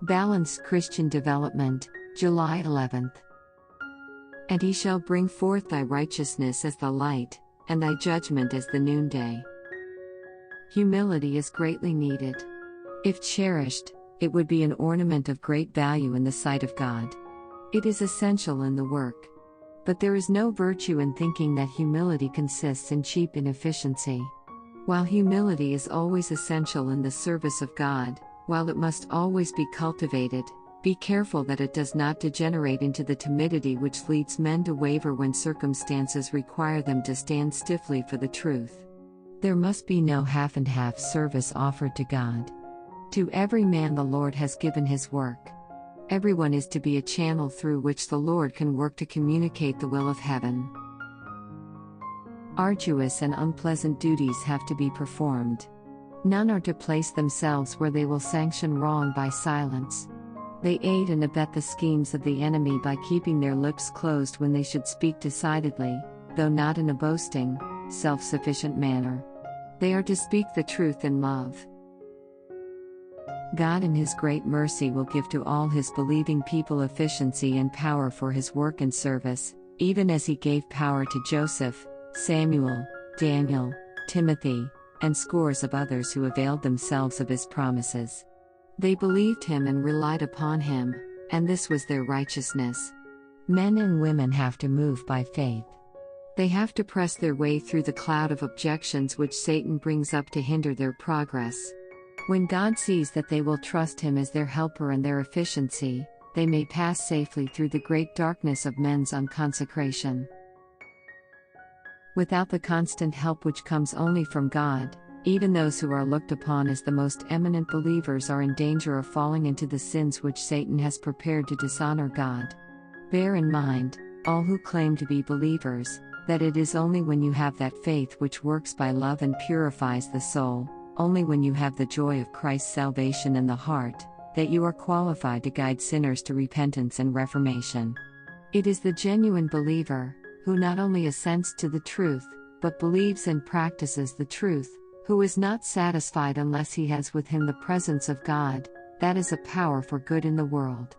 Balanced Christian Development, July 11th. And he shall bring forth thy righteousness as the light, and thy judgment as the noonday. Humility is greatly needed. If cherished, it would be an ornament of great value in the sight of God. It is essential in the work. But there is no virtue in thinking that humility consists in cheap inefficiency. While humility is always essential in the service of God, while it must always be cultivated, be careful that it does not degenerate into the timidity which leads men to waver when circumstances require them to stand stiffly for the truth. There must be no half-and-half service offered to God. To every man the Lord has given his work. Everyone is to be a channel through which the Lord can work to communicate the will of heaven. Arduous and unpleasant duties have to be performed. None are to place themselves where they will sanction wrong by silence. They aid and abet the schemes of the enemy by keeping their lips closed when they should speak decidedly, though not in a boasting, self-sufficient manner. They are to speak the truth in love. God in His great mercy will give to all His believing people efficiency and power for His work and service, even as He gave power to Joseph, Samuel, Daniel, Timothy, and scores of others who availed themselves of His promises. They believed Him and relied upon Him, and this was their righteousness. Men and women have to move by faith. They have to press their way through the cloud of objections which Satan brings up to hinder their progress. When God sees that they will trust Him as their helper and their efficiency, they may pass safely through the great darkness of men's unconsecration. Without the constant help which comes only from God, even those who are looked upon as the most eminent believers are in danger of falling into the sins which Satan has prepared to dishonor God. Bear in mind, all who claim to be believers, that it is only when you have that faith which works by love and purifies the soul, only when you have the joy of Christ's salvation in the heart, that you are qualified to guide sinners to repentance and reformation. It is the genuine believer, who not only assents to the truth, but believes and practices the truth, who is not satisfied unless he has with him the presence of God, that is a power for good in the world.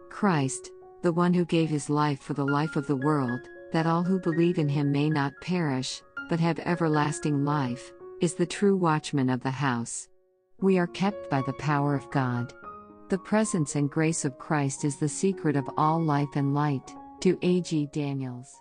Christ, the one who gave his life for the life of the world, that all who believe in him may not perish, but have everlasting life, is the true watchman of the house. We are kept by the power of God. The presence and grace of Christ is the secret of all life and light. To A. G. Daniels.